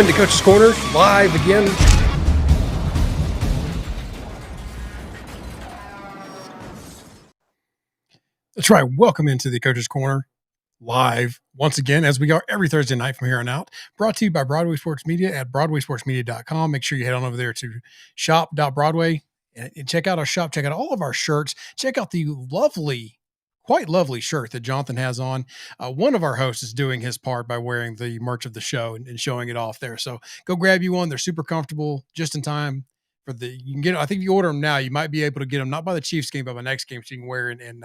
into Coach's Corner, live again. That's right. Welcome into the Coach's Corner, live once again, as we are every Thursday night from here on out. Brought to you by Broadway Sports Media at BroadwaySportsMedia.com. Make sure you head on over there to shop.broadway and check out our shop. Check out all of our shirts. Check out the quite lovely shirt that Jonathan has on. One of our hosts is doing his part by wearing the merch of the show and showing it off there. So go grab you one. They're super comfortable, just in time for you can get. I think if you order them now, you might be able to get them not by the Chiefs game, but by next game, so you can wear it in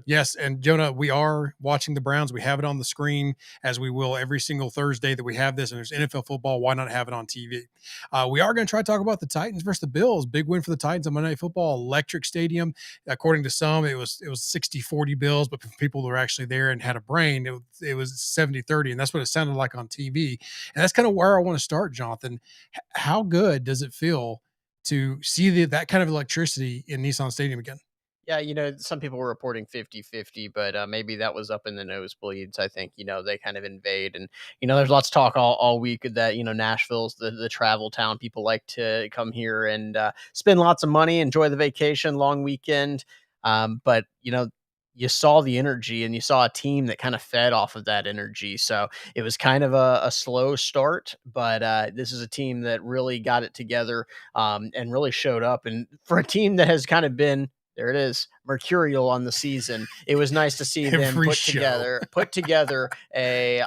yes, and Jonah, we are watching the Browns. We have it on the screen, as we will every single Thursday that we have this, and there's NFL football. Why not have it on TV? We are going to try to talk about the Titans versus the Bills. Big win for the Titans on Monday Night Football, electric stadium. According to some, it was 60-40 Bills, but for people that were actually there and had a brain, it was 70-30, and that's what it sounded like on TV. And that's kind of where I want to start, Jonathan. How good does it feel to see that kind of electricity in Nissan Stadium again? Yeah, some people were reporting 50-50, but maybe that was up in the nosebleeds. I think, they kind of invade. And, there's lots of talk all week that, Nashville's the travel town. People like to come here and spend lots of money, enjoy the vacation, long weekend. But, you saw the energy and you saw a team that kind of fed off of that energy. So it was kind of a slow start, but this is a team that really got it together and really showed up. And for a team that has kind of been, there it is, mercurial on the season, it was nice to see them put together a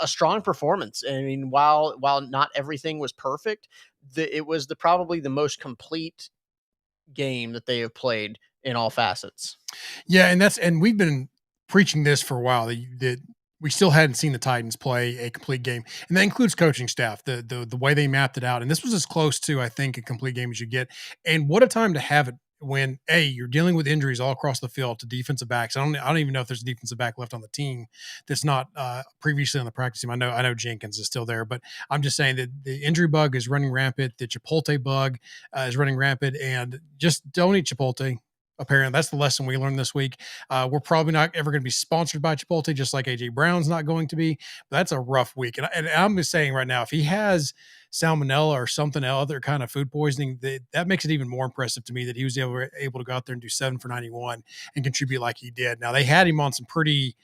strong performance. I mean, while not everything was perfect, it was probably the most complete game that they have played in all facets. Yeah, and we've been preaching this for a while that we still hadn't seen the Titans play a complete game, and that includes coaching staff. The way they mapped it out, and this was as close to, I think, a complete game as you get. And what a time to have it when you're dealing with injuries all across the field to defensive backs. I don't even know if there's a defensive back left on the team that's not previously on the practice team. I know Jenkins is still there, but I'm just saying that the injury bug is running rampant. The Chipotle bug is running rampant, and just don't eat Chipotle. Apparently, that's the lesson we learned this week. We're probably not ever going to be sponsored by Chipotle, just like AJ Brown's not going to be. But that's a rough week. And I'm just saying right now, if he has salmonella or something other kind of food poisoning, that makes it even more impressive to me that he was able to go out there and do 7 for 91 and contribute like he did. Now, they had him on some pretty,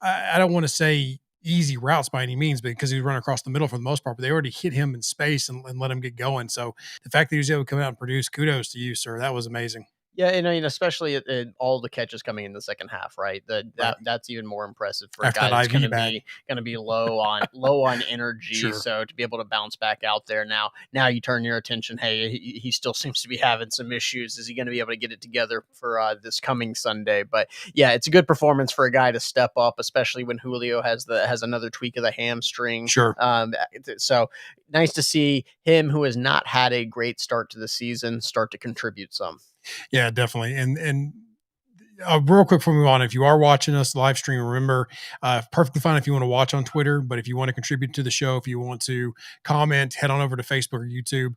I don't want to say easy routes by any means, because he was running across the middle for the most part, but they already hit him in space and let him get going. So the fact that he was able to come out and produce, kudos to you, sir. That was amazing. Yeah, especially all the catches coming in the second half, right? That's even more impressive for After a guy that's going IV to be low on energy. Sure. So to be able to bounce back out there now you turn your attention. Hey, he still seems to be having some issues. Is he going to be able to get it together for this coming Sunday? But yeah, it's a good performance for a guy to step up, especially when Julio has another tweak of the hamstring. Sure. So nice to see him, who has not had a great start to the season, start to contribute some. Yeah, definitely. And real quick before we move on, if you are watching us live stream, remember, perfectly fine if you want to watch on Twitter, but if you want to contribute to the show, if you want to comment, head on over to Facebook or YouTube.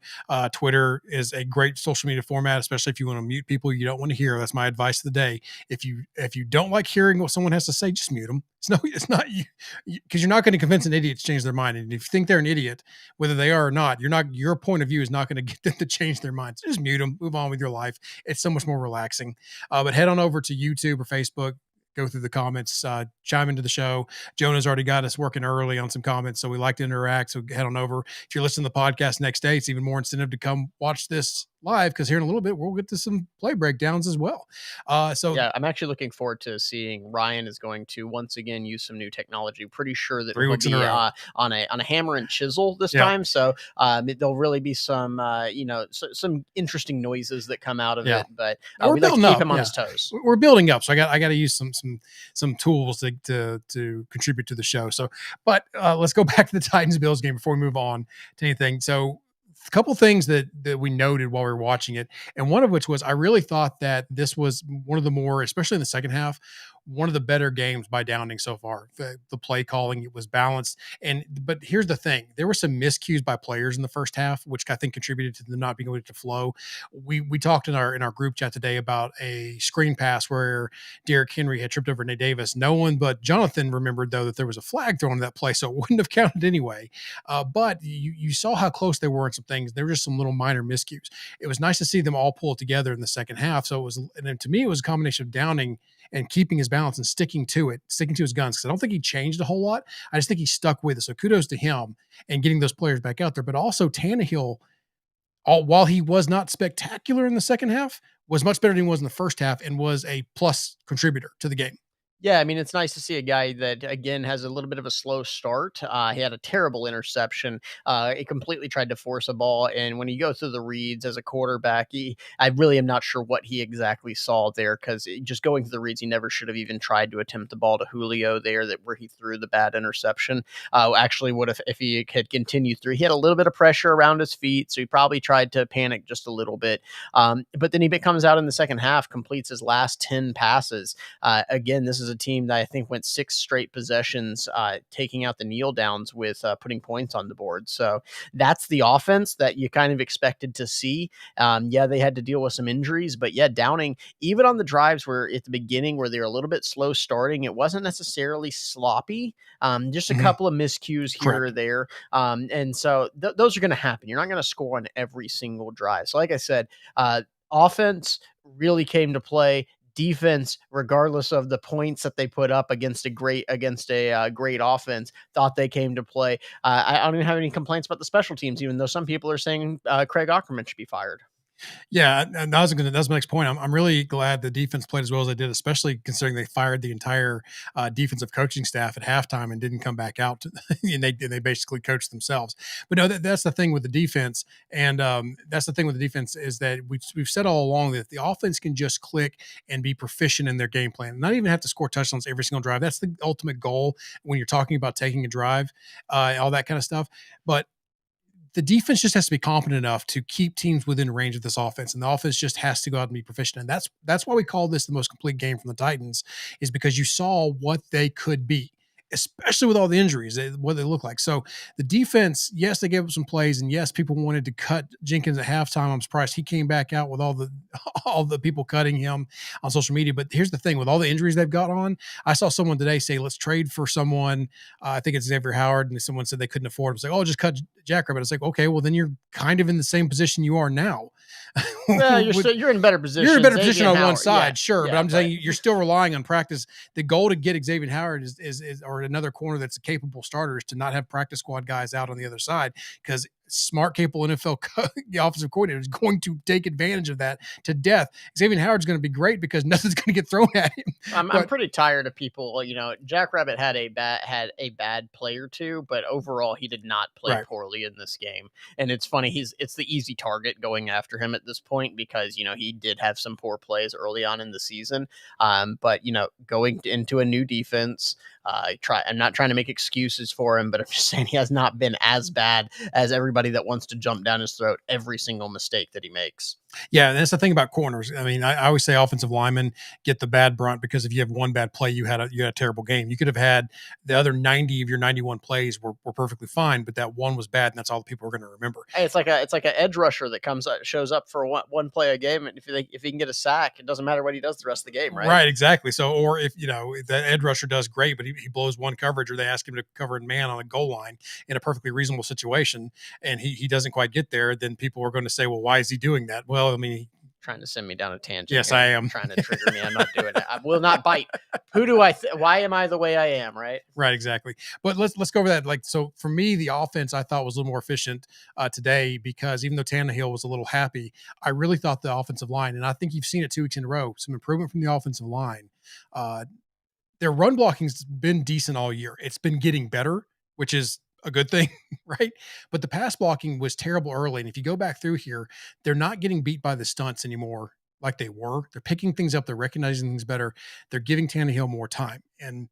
Twitter is a great social media format, especially if you want to mute people you don't want to hear. That's my advice of the day. If you don't like hearing what someone has to say, just mute them. It's not you, because you're not going to convince an idiot to change their mind. And if you think they're an idiot, whether they are or not, your point of view is not going to get them to change their minds. So just mute them, move on with your life. It's so much more relaxing. But head on over to YouTube or Facebook, go through the comments, chime into the show. Jonah's already got us working early on some comments, so we like to interact. So head on over. If you're listening to the podcast next day, it's even more incentive to come watch this live, because here in a little bit we'll get to some play breakdowns as well. Yeah, I'm actually looking forward to seeing Ryan is going to once again use some new technology. Pretty sure that he'll be on a hammer and chisel this time. So there'll really be some some interesting noises that come out of it. But we like to keep him on his toes. We're building up, so I got to use some tools to contribute to the show. So, but let's go back to the Titans Bills game before we move on to anything. So, a couple things that we noted while we were watching it, and one of which was I really thought that this was one of the more, especially in the second half, one of the better games by Downing so far. The play calling, it was balanced. But here's the thing: there were some miscues by players in the first half, which I think contributed to them not being able to flow. We talked in our group chat today about a screen pass where Derrick Henry had tripped over Nate Davis. No one but Jonathan remembered though that there was a flag thrown in that play, so it wouldn't have counted anyway. But you saw how close they were in some things. There were just some little minor miscues. It was nice to see them all pull together in the second half. So it was, and then to me, it was a combination of Downing and keeping his balance and sticking to it, sticking to his guns. Because I don't think he changed a whole lot. I just think he stuck with it. So kudos to him and getting those players back out there. But also Tannehill, while he was not spectacular in the second half, was much better than he was in the first half and was a plus contributor to the game. Yeah, I mean, it's nice to see a guy that again has a little bit of a slow start. He had a terrible interception. He completely tried to force a ball, and when you go through the reads as a quarterback, I really am not sure what he exactly saw there because just going through the reads, he never should have even tried to attempt the ball to Julio there, that where he threw the bad interception. Actually, would have if he had continued through. He had a little bit of pressure around his feet, so he probably tried to panic just a little bit. But then he comes out in the second half, completes his last 10 passes. Again, this is a team that I think went 6 straight possessions, taking out the kneel downs with putting points on the board. So that's the offense that you kind of expected to see. Yeah, they had to deal with some injuries, but yeah, Downing, even on the drives where at the beginning where they're a little bit slow starting, it wasn't necessarily sloppy. Just a Mhm. couple of miscues here or Correct. there. And so those are going to happen. You're not going to score on every single drive. So, like I said, offense really came to play. Defense, regardless of the points that they put up against a great offense, thought they came to play. I don't even have any complaints about the special teams, even though some people are saying Craig Ackerman should be fired. Yeah, and that's my next point. I'm really glad the defense played as well as they did, especially considering they fired the entire defensive coaching staff at halftime and didn't come back out, and they basically coached themselves. But no, that's the thing with the defense, and that's the thing with the defense is that we've said all along that the offense can just click and be proficient in their game plan, not even have to score touchdowns every single drive. That's the ultimate goal when you're talking about taking a drive, all that kind of stuff. But the defense just has to be competent enough to keep teams within range of this offense, and the offense just has to go out and be proficient. And that's why we call this the most complete game from the Titans, is because you saw what they could be, especially with all the injuries, what they look like. So the defense, yes, they gave up some plays, and yes, people wanted to cut Jenkins at halftime. I'm surprised he came back out with all the all the people cutting him on social media. But here's the thing: with all the injuries they've got on, I saw someone today say, "Let's trade for someone." I think it's Xavier Howard, and someone said they couldn't afford him. It's like, "Oh, just cut Jackrabbit." It's like, okay, well then you're kind of in the same position you are now. Well, With you're in a better you're in a position. better position Xavier on one Howard, yeah, side, sure, but yeah, I'm but saying you're still relying on practice. The goal to get Xavier Howard is or another corner that's a capable starter is to not have practice squad guys out on the other side, because smart, capable NFL the offensive coordinator is going to take advantage of that to death. Xavier Howard's going to be great because nothing's going to get thrown at him. I'm But pretty tired of people. Jackrabbit had a bad play or two, but overall he did not play right, poorly in this game. And it's funny, it's the easy target going after him at this point because he did have some poor plays early on in the season. But going into a new defense, I'm not trying to make excuses for him, but I'm just saying he has not been as bad as everybody that wants to jump down his throat every single mistake that he makes. yeah, and that's the thing about corners. I mean, I always say offensive linemen get the bad brunt because if you have one bad play, you had a terrible game. You could have had the other 90 of your 91 plays were perfectly fine, but that one was bad, and that's all the people are going to remember. Hey, it's like a edge rusher that shows up for one play a game, and if he can get a sack, it doesn't matter what he does the rest of the game, right? Right, exactly. So, or if if the edge rusher does great, but he blows one coverage, or they ask him to cover in man on a goal line in a perfectly reasonable situation, and he doesn't quite get there, then people are going to say, well, why is he doing that? Well, I mean, Trying to send me down a tangent yes, I here, am. trying to trigger me. I'm not doing it. I will not bite. Why am I the way I am? Right? Right, exactly. But let's go over that. Like, so for me, the offense I thought was a little more efficient today because even though Tannehill was a little happy, I really thought the offensive line, and I think you've seen it 2 weeks in a row, some improvement from the offensive line. Uh, their run blocking's been decent all year. It's been getting better, which is a good thing, right? But the pass blocking was terrible early. And if you go back through here, they're not getting beat by the stunts anymore like they were. They're picking things up, they're recognizing things better, they're giving Tannehill more time. And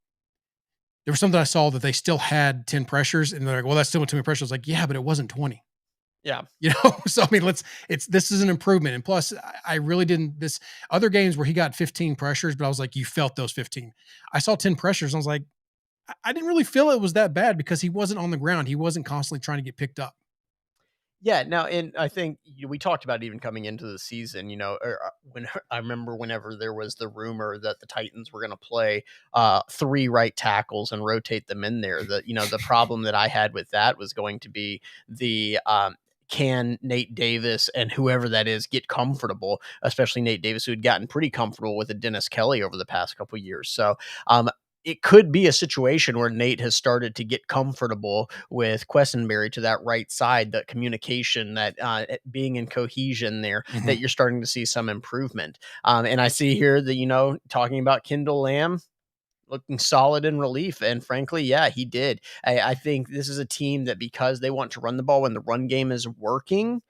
there was something I saw that they still had 10 pressures, and they're like, well, that's still too many pressures. I was like, yeah, but it wasn't 20. Yeah. So I mean, this is an improvement. And plus, I really didn't this other games where he got 15 pressures, but I was like, you felt those 15. I saw 10 pressures. And I was like, I didn't really feel it was that bad because he wasn't on the ground. He wasn't constantly trying to get picked up. Yeah, no, and I think we talked about even coming into the season, when I remember whenever there was the rumor that the Titans were going to play three right tackles and rotate them in there. The problem that I had with that was going to be the can Nate Davis and whoever that is get comfortable, especially Nate Davis, who had gotten pretty comfortable with a Dennis Kelly over the past couple years. So um, it could be a situation where Nate has started to get comfortable with Questenberry to that right side, that communication, that being in cohesion there, Mhm. that you're starting to see some improvement. And I see here that, talking about Kendall Lamb, looking solid in relief. And frankly, yeah, he did. I think this is a team that, because they want to run the ball when the run game is working,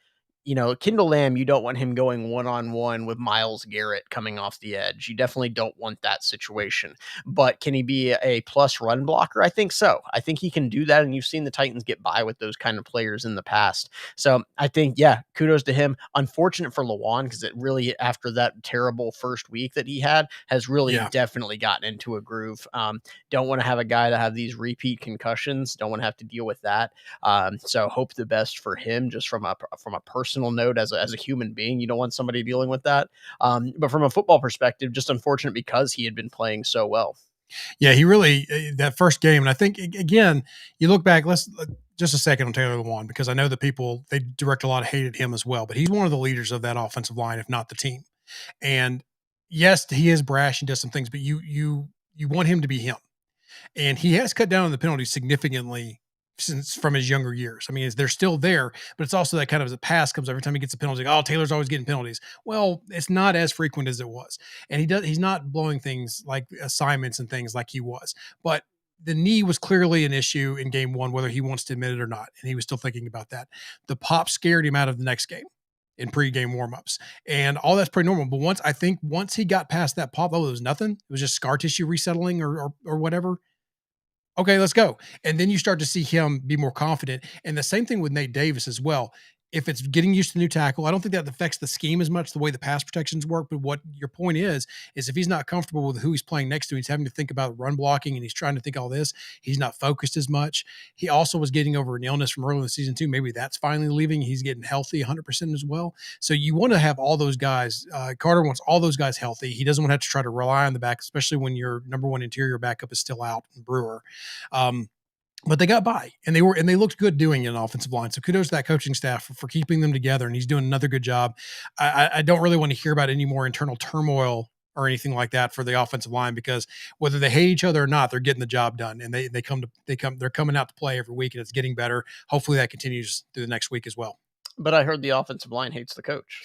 Kendall Lamb, you don't want him going one on one with Miles Garrett coming off the edge. You definitely don't want that situation. But can he be a plus run blocker? I think so. I think he can do that. And you've seen the Titans get by with those kind of players in the past. So I think, yeah, kudos to him. Unfortunate for Lawan, because it really, after that terrible first week that he had, has really Yeah. definitely gotten into a groove. Don't want to have a guy that have these repeat concussions. Don't want to have to deal with that. So hope the best for him, just from a personal note, as a human being. You don't want somebody dealing with that. But from a football perspective, just unfortunate because he had been playing so well. Yeah, he really that first game, and I think again, you look back. Let's just a second on Taylor Lewan because I know the people they direct a lot of hate at him as well, but he's one of the leaders of that offensive line, if not the team. And yes, he is brash and does some things, but you want him to be him. And he has cut down on the penalties significantly since from his younger years. I mean, they're still there, but it's also that kind of as a pass comes every time he gets a penalty. Like, oh, Taylor's always getting penalties. Well, it's not as frequent as it was, and he's not blowing things like assignments and things like he was. But the knee was clearly an issue in game one, whether he wants to admit it or not, and he was still thinking about that. The pop scared him out of the next game in pregame warmups, and all that's pretty normal. But once he got past that pop, oh, it was nothing. It was just scar tissue resettling or whatever. Okay, let's go. And then you start to see him be more confident. And the same thing with Nate Davis as well. If it's getting used to the new tackle, I don't think that affects the scheme as much, the way the pass protections work. But what your point is if he's not comfortable with who he's playing next to, he's having to think about run blocking and he's trying to think all this, he's not focused as much. He also was getting over an illness from early in the season, too. Maybe that's finally leaving. He's getting healthy 100% as well. So you want to have all those guys. Carter wants all those guys healthy. He doesn't want to have to try to rely on the back, especially when your number one interior backup is still out, Brewer. Um, but they got by and they looked good doing it in offensive line. So kudos to that coaching staff for keeping them together. And he's doing another good job. I don't really want to hear about any more internal turmoil or anything like that for the offensive line because whether they hate each other or not, they're getting the job done and they're coming out to play every week and it's getting better. Hopefully that continues through the next week as well. But I heard the offensive line hates the coach.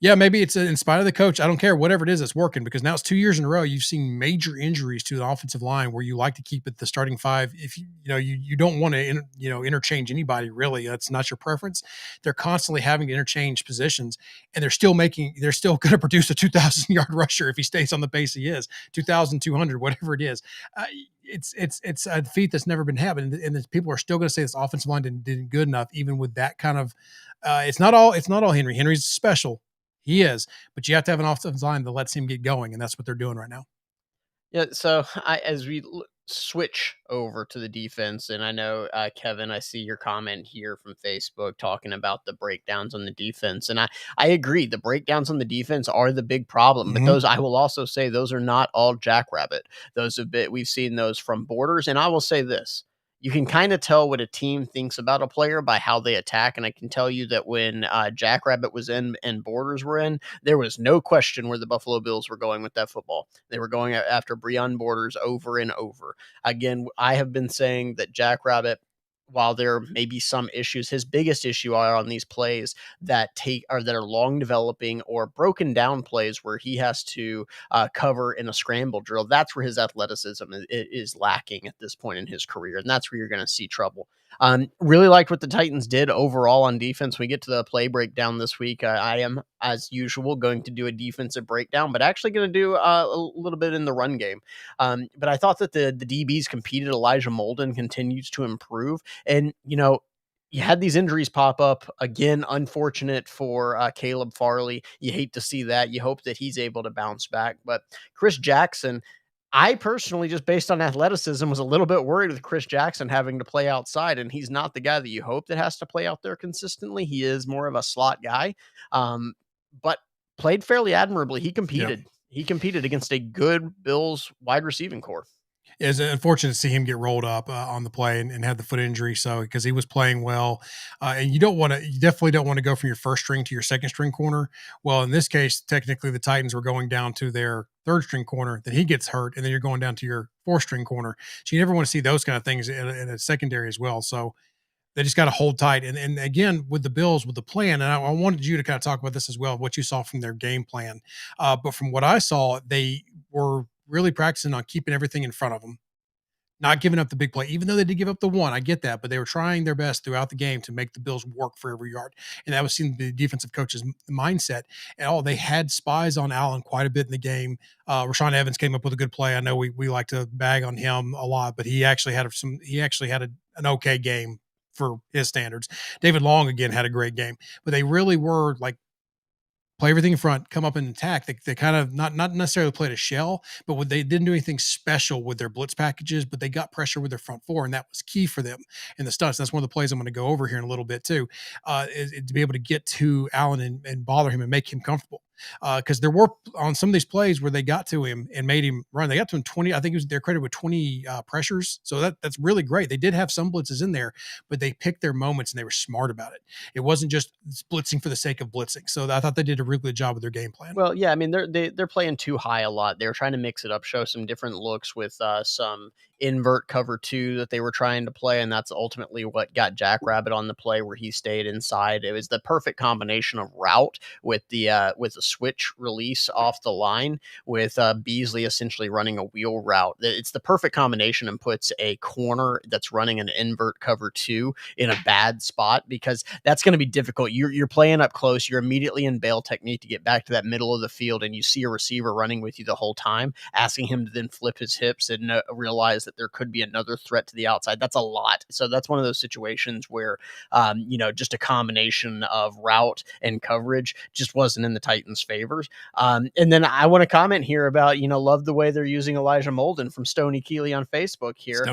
Yeah, maybe it's in spite of the coach. I don't care. Whatever it is, it's working because now it's 2 years in a row. You've seen major injuries to the offensive line where you like to keep it the starting five. If you don't want to interchange anybody really. That's not your preference. They're constantly having to interchange positions, and they're still going to produce a 2,000 yard rusher if he stays on the pace he is 2,200, whatever it is. It's a feat that's never been happened, and people are still going to say this offensive line didn't good enough, even with that kind of. It's not all Henry. Henry's special. He is, but you have to have an offensive line that lets him get going, and that's what they're doing right now. Yeah, so as we switch over to the defense, and I know, Kevin, I see your comment here from Facebook talking about the breakdowns on the defense, and I agree. The breakdowns on the defense are the big problem, but Mhm. those, I will also say, those are not all Jackrabbit. Those have been, we've seen those from Borders, and I will say this. You can kind of tell what a team thinks about a player by how they attack. And I can tell you that when Jackrabbit was in and Borders were in, there was no question where the Buffalo Bills were going with that football. They were going after Breon Borders over and over. Again, I have been saying that Jackrabbit, while there may be some issues, his biggest issue are on these plays that are long developing or broken down plays where he has to cover in a scramble drill. That's where his athleticism is lacking at this point in his career, and that's where you're going to see trouble. Really liked what the Titans did overall on defense. We get to the play breakdown this week. I am, as usual, going to do a defensive breakdown, but actually going to do a little bit in the run game. But I thought that the DBs competed. Elijah Molden continues to improve, and you had these injuries pop up again. Unfortunate for Caleb Farley. You hate to see that. You hope that he's able to bounce back. But Chris Jackson, I personally, just based on athleticism, was a little bit worried with Chris Jackson having to play outside, and he's not the guy that you hope that has to play out there consistently. He is more of a slot guy, um, but played fairly admirably. He Yeah. competed. He competed against a good Bills wide receiving core. It's unfortunate to see him get rolled up on the play and had the foot injury. So because he was playing well, and you definitely don't want to go from your first string to your second string corner. Well, in this case, technically the Titans were going down to their third string corner. Then he gets hurt, and then you're going down to your fourth string corner. So you never want to see those kind of things in a secondary as well. So they just got to hold tight. And again, with the Bills, with the plan, and I wanted you to kind of talk about this as well, what you saw from their game plan. But from what I saw, they were really practicing on keeping everything in front of them, not giving up the big play, even though they did give up the one. I get that, but they were trying their best throughout the game to make the Bills work for every yard. And that was seen the defensive coach's mindset. And they had spies on Allen quite a bit in the game. Rashawn Evans came up with a good play. I know we like to bag on him a lot, but he actually had an okay game for his standards. David Long again had a great game, but they really were like play everything in front, come up and attack. They kind of not necessarily played a shell, but they didn't do anything special with their blitz packages, but they got pressure with their front four, and that was key for them in the stunts. That's one of the plays I'm going to go over here in a little bit too, is to be able to get to Allen and bother him and make him comfortable. Because there were on some of these plays where they got to him and made him run. They got to him 20. I think it was they're credited with 20 pressures. So that's really great. They did have some blitzes in there, but they picked their moments and they were smart about it. It wasn't just blitzing for the sake of blitzing. So I thought they did a really good job with their game plan. Well, yeah, I mean they're playing too high a lot. They were trying to mix it up, show some different looks with some invert cover two that they were trying to play, and that's ultimately what got Jackrabbit on the play where he stayed inside. It was the perfect combination of route with the switch release off the line with Beasley essentially running a wheel route. It's the perfect combination and puts a corner that's running an invert cover two in a bad spot because that's going to be difficult. You're playing up close. You're immediately in bail technique to get back to that middle of the field, and you see a receiver running with you the whole time, asking him to then flip his hips and realize that there could be another threat to the outside. That's a lot. So that's one of those situations where, just a combination of route and coverage just wasn't in the Titans' favors. And then I want to comment here about, love the way they're using Elijah Molden from Stony Keeley on Facebook here.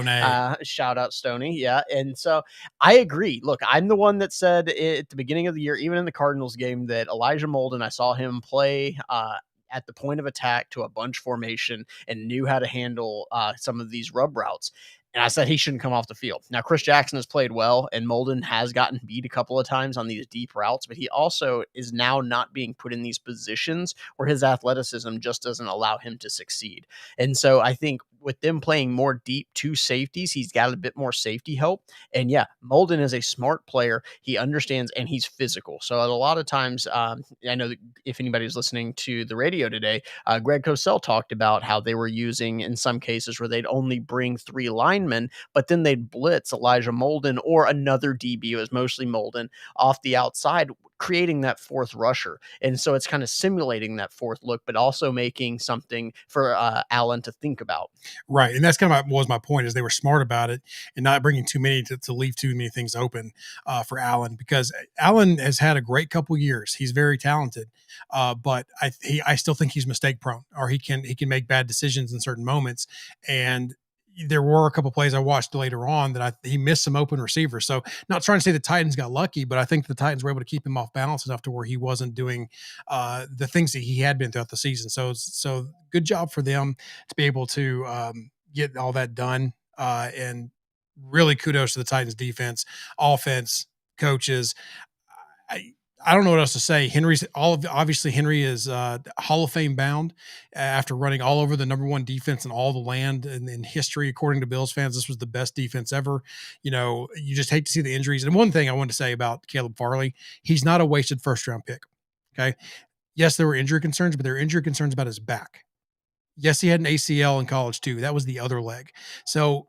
Shout out Stony. Yeah. And so I agree. Look, I'm the one that said at the beginning of the year, even in the Cardinals game, that Elijah Molden, I saw him play at the point of attack to a bunch formation and knew how to handle some of these rub routes. And I said he shouldn't come off the field. Now, Chris Jackson has played well, and Molden has gotten beat a couple of times on these deep routes, but he also is now not being put in these positions where his athleticism just doesn't allow him to succeed. And so I think with them playing more deep two safeties, he's got a bit more safety help. And yeah, Molden is a smart player. He understands and he's physical. So a lot of times, I know that if anybody's listening to the radio today, Greg Cosell talked about how they were using in some cases where they'd only bring three linemen, but then they'd blitz Elijah Molden or another DB. It was mostly Molden off the outside, creating that fourth rusher. And so it's kind of simulating that fourth look, but also making something for Allen to think about. Right. And that's kind of was my point is they were smart about it and not bringing too many to leave too many things open for Allen, because Allen has had a great couple years. He's very talented, but I still think he's mistake prone, or he can make bad decisions in certain moments. And there were a couple plays I watched later on that he missed some open receivers. So not trying to say the Titans got lucky, but I think the Titans were able to keep him off balance enough to where he wasn't doing the things that he had been throughout the season. So good job for them to be able to get all that done. And really kudos to the Titans defense, offense, coaches. I don't know what else to say. Obviously Henry is Hall of Fame bound after running all over the number one defense in all the land and in history. According to Bills fans, this was the best defense ever. You just hate to see the injuries. And one thing I wanted to say about Caleb Farley, he's not a wasted first round pick. Okay. Yes, there were injury concerns, but there were injury concerns about his back. Yes, he had an ACL in college too. That was the other leg. So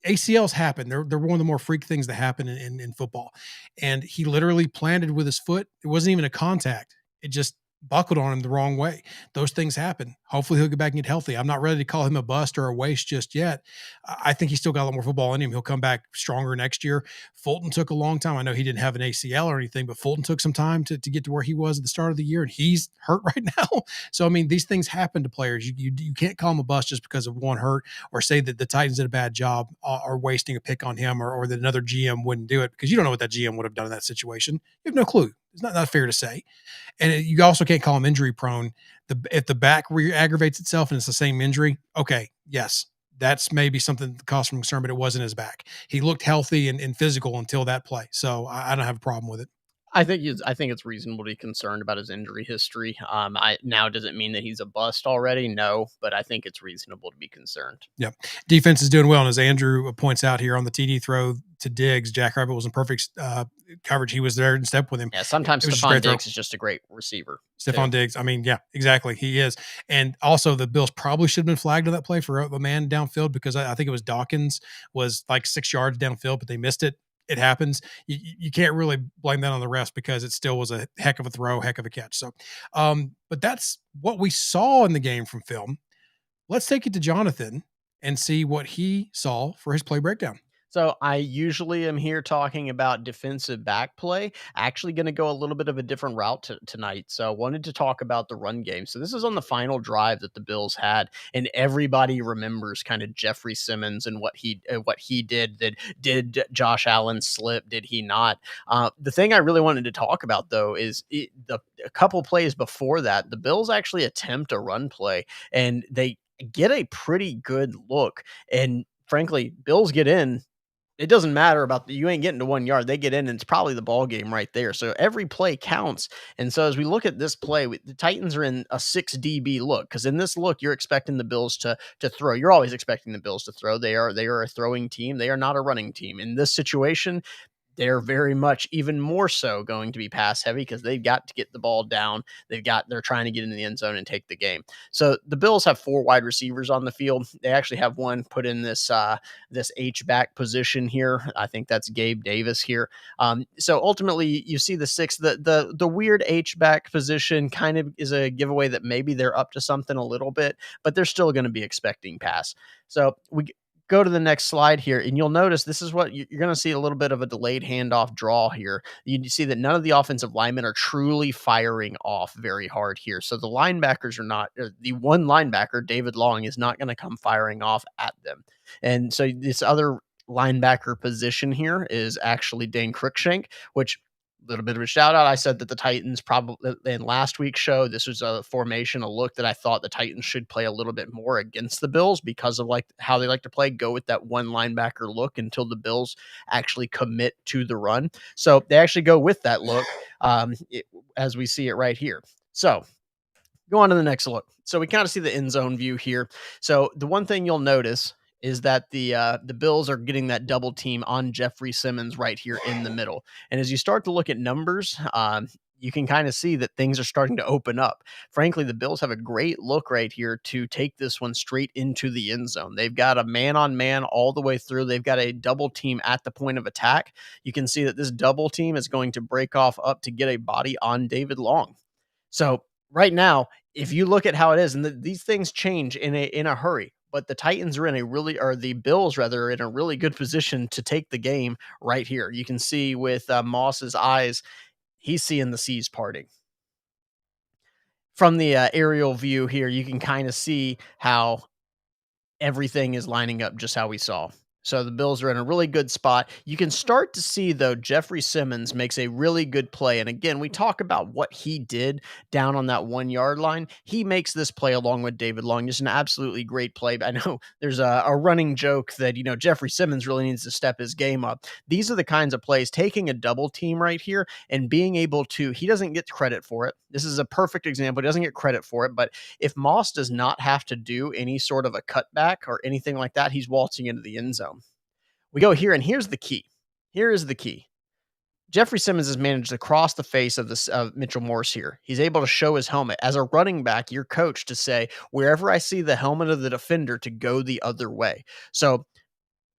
ACLs happen. They're one of the more freak things that happen in football. And he literally planted with his foot. It wasn't even a contact. It just buckled on him the wrong way. Those things happen. Hopefully he'll get back and get healthy. I'm not ready to call him a bust or a waste just yet. I think he's still got a lot more football in him. He'll come back stronger next year. Fulton took a long time. I know he didn't have an ACL or anything, but Fulton took some time to get to where he was at the start of the year, and he's hurt right now. So I mean, these things happen to players. You can't call him a bust just because of one hurt, or say that the Titans did a bad job or wasting a pick on him, or that another GM wouldn't do it, because you don't know what that GM would have done in that situation. You have no clue. It's not fair to say. And you also can't call him injury prone. If the back aggravates itself and it's the same injury, okay, yes, that's maybe something that caused some concern, but it wasn't his back. He looked healthy and physical until that play, so I don't have a problem with it. I think it's reasonable to be concerned about his injury history. I now does it mean that he's a bust already? No, but I think it's reasonable to be concerned. Yep. Defense is doing well. And as Andrew points out here on the TD throw to Diggs, Jack Rabbit was in perfect coverage. He was there and stepped with him. Yeah, sometimes It was just a Stephon great throw. Diggs is just a great receiver. Stephon Diggs. I mean, yeah, exactly. He is. And also, the Bills probably should have been flagged on that play for a man downfield, because I think it was Dawkins was like 6 yards downfield, but they missed it. It happens. You can't really blame that on the refs, because it still was a heck of a throw, heck of a catch. So, but that's what we saw in the game from film. Let's take it to Jonathan and see what he saw for his play breakdown. So I usually am here talking about defensive back play. Actually, going to go a little bit of a different route tonight. So I wanted to talk about the run game. So this is on the final drive that the Bills had, and everybody remembers kind of Jeffrey Simmons and what he did. That did Josh Allen slip? Did he not? The thing I really wanted to talk about though is a couple plays before that, the Bills actually attempt a run play, and they get a pretty good look. And frankly, Bills get in. It doesn't matter about you ain't getting to 1 yard. They get in, and it's probably the ball game right there. So every play counts. And so as we look at this play, the Titans are in a 6 DB look, because in this look, you're expecting the Bills to throw. You're always expecting the Bills to throw. They are a throwing team. They are not a running team. In this situation, they're very much even more so going to be pass heavy, because they've got to get the ball down. They're trying to get in the end zone and take the game. So the Bills have 4 wide receivers on the field. They actually have one put in this H back position here. I think that's Gabe Davis here. So ultimately, you see the 6. The weird H back position kind of is a giveaway that maybe they're up to something a little bit, but they're still going to be expecting pass. So we go to the next slide here, and you'll notice this is what you're going to see: a little bit of a delayed handoff draw here. You see that none of the offensive linemen are truly firing off very hard here. So the linebackers are not, the one linebacker, David Long, is not going to come firing off at them. And so this other linebacker position here is actually Dane Cruikshank, which, little bit of a shout out. I said that the Titans probably in last week's show, this was a formation, a look that I thought the Titans should play a little bit more against the Bills, because of like how they like to play, go with that one linebacker look until the Bills actually commit to the run. So they actually go with that look, as we see it right here. So go on to the next look. So we kind of see the end zone view here. So the one thing you'll notice is that the Bills are getting that double team on Jeffrey Simmons right here in the middle. And as you start to look at numbers, you can kind of see that things are starting to open up. Frankly, the Bills have a great look right here to take this one straight into the end zone. They've got a man on man all the way through. They've got a double team at the point of attack. You can see that this double team is going to break off up to get a body on David Long. So right now, if you look at how it is, and these things change in a hurry, but the Titans are in a really, or the Bills rather, are in a really good position to take the game right here. You can see with Moss's eyes, he's seeing the seas parting. From the aerial view here, you can kind of see how everything is lining up just how we saw. So the Bills are in a really good spot. You can start to see, though, Jeffrey Simmons makes a really good play. And again, we talk about what he did down on that 1 yard line. He makes this play along with David Long. Just an absolutely great play. I know there's a running joke that, Jeffrey Simmons really needs to step his game up. These are the kinds of plays, taking a double team right here and being able to, he doesn't get credit for it. This is a perfect example. He doesn't get credit for it, but if Moss does not have to do any sort of a cutback or anything like that, he's waltzing into the end zone. We go here, and here's the key. Here is the key. Jeffrey Simmons has managed to cross the face of this of Mitchell Morse here. He's able to show his helmet. As a running back, you're coached to say, wherever I see the helmet of the defender, to go the other way. So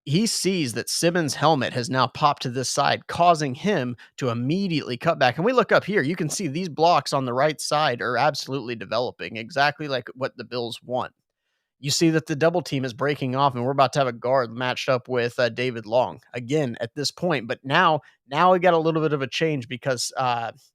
he sees that Simmons' helmet has now popped to this side, causing him to immediately cut back. And we look up here, you can see these blocks on the right side are absolutely developing exactly like what the Bills want. You see that the double team is breaking off, and we're about to have a guard matched up with David Long again at this point. But now we got a little bit of a change because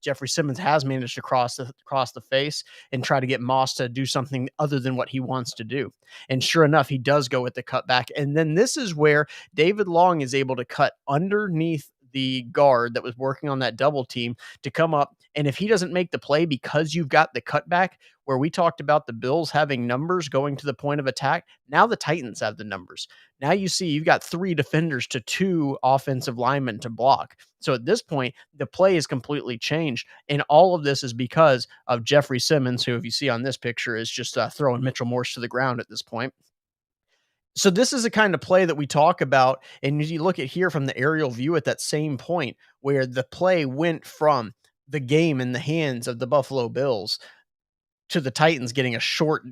Jeffrey Simmons has managed to cross the face and try to get Moss to do something other than what he wants to do. And sure enough, he does go with the cutback. And then this is where David Long is able to cut underneath the guard that was working on that double team to come up. And if he doesn't make the play because you've got the cutback, where we talked about the Bills having numbers going to the point of attack, now the Titans have the numbers. Now you see you've got 3 defenders to 2 offensive linemen to block. So at this point, the play is completely changed. And all of this is because of Jeffrey Simmons, who, if you see on this picture, is just throwing Mitchell Morse to the ground at this point. So this is the kind of play that we talk about, and you look at here from the aerial view at that same point where the play went from the game in the hands of the Buffalo Bills to the Titans getting a short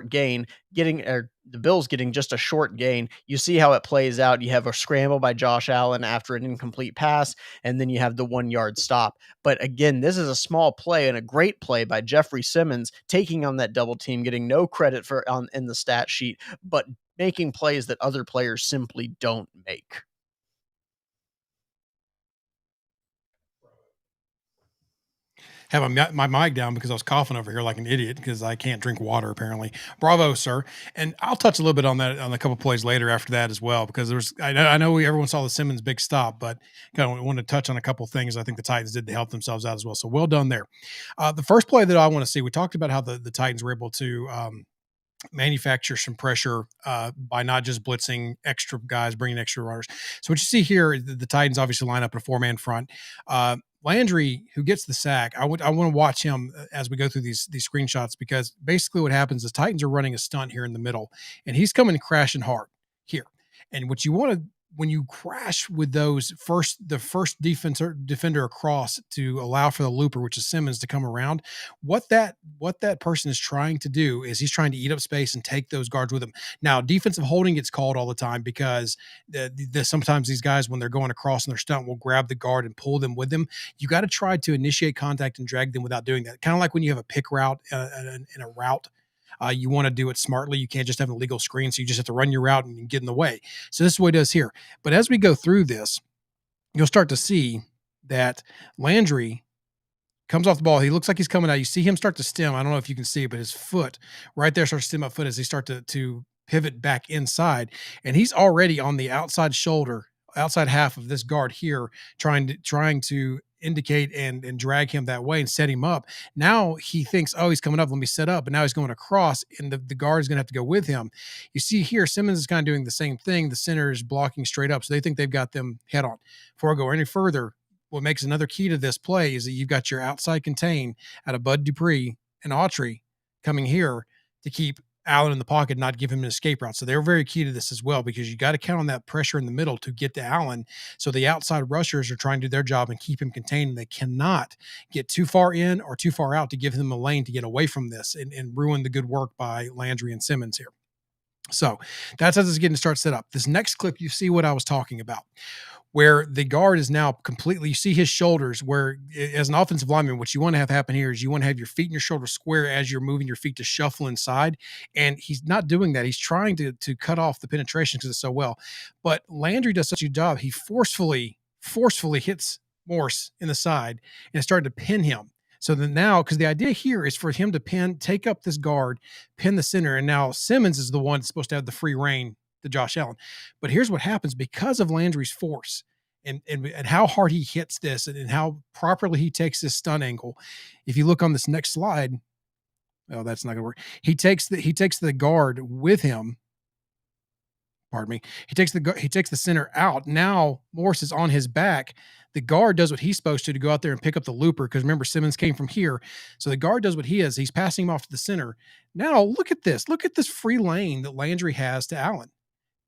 gain, getting the Bills getting just a short gain. You see how it plays out. You have a scramble by Josh Allen after an incomplete pass, and then you have the 1-yard stop. But again, this is a small play and a great play by Jeffrey Simmons taking on that double team, getting no credit for on in the stat sheet, but making plays that other players simply don't make. Have my mic down because I was coughing over here like an idiot because I can't drink water apparently. Bravo, sir. And I'll touch a little bit on that on a couple plays later after that as well because there's I know everyone saw the Simmons big stop, but kind of want to touch on a couple things I think the Titans did to help themselves out as well. So well done there. The first play that I want to see, we talked about how the Titans were able to manufacture some pressure by not just blitzing extra guys, bringing extra runners. So what you see here, the Titans obviously line up in a 4-man front. Landry, who gets the sack, I want to watch him as we go through these screenshots because basically what happens is Titans are running a stunt here in the middle, and he's coming crashing hard here. And what you want to when you crash with the first defender across to allow for the looper, which is Simmons, to come around, what that person is trying to do is he's trying to eat up space and take those guards with him. Now, defensive holding gets called all the time because sometimes these guys, when they're going across in their stunt, will grab the guard and pull them with them. You got to try to initiate contact and drag them without doing that. Kind of like when you have a pick route in a route. You want to do it smartly. You can't just have an illegal screen, so you just have to run your route and get in the way. So this is what he does here. But as we go through this, you'll start to see that Landry comes off the ball. He looks like he's coming out. You see him start to stem. I don't know if you can see it, but his foot right there starts to stem up foot as he start to pivot back inside. And he's already on the outside shoulder, outside half of this guard here, trying to indicate and drag him that way and set him up. Now he thinks, oh, he's coming up. Let me set up. But now he's going across, and the guard is going to have to go with him. You see here, Simmons is kind of doing the same thing. The center is blocking straight up, so they think they've got them head on. Before I go any further, what makes another key to this play is that you've got your outside contain out of Bud Dupree and Autry coming here to keep Allen in the pocket, not give him an escape route. So they're very key to this as well because you got to count on that pressure in the middle to get to Allen. So the outside rushers are trying to do their job and keep him contained. They cannot get too far in or too far out to give him a lane to get away from this and ruin the good work by Landry and Simmons here. So that's how this is getting to start set up. This next clip, you see what I was talking about, where the guard is now completely, you see his shoulders, where as an offensive lineman, what you want to have happen here is you want to have your feet and your shoulders square as you're moving your feet to shuffle inside. And he's not doing that. He's trying to cut off the penetration because it's so well. But Landry does such a job. He forcefully hits Morse in the side and started to pin him. So then now, because the idea here is for him to take up this guard, pin the center, and now Simmons is the one that's supposed to have the free reign to Josh Allen. But here's what happens because of Landry's force and how hard he hits this and how properly he takes this stun angle. If you look on this next slide, oh, that's not gonna work. He takes the guard with him. Pardon me. He takes the center out. Now Morse is on his back. The guard does what he's supposed to go out there and pick up the looper because remember Simmons came from here. So the guard does what he is. He's passing him off to the center. Now look at this. Look at this free lane that Landry has to Allen.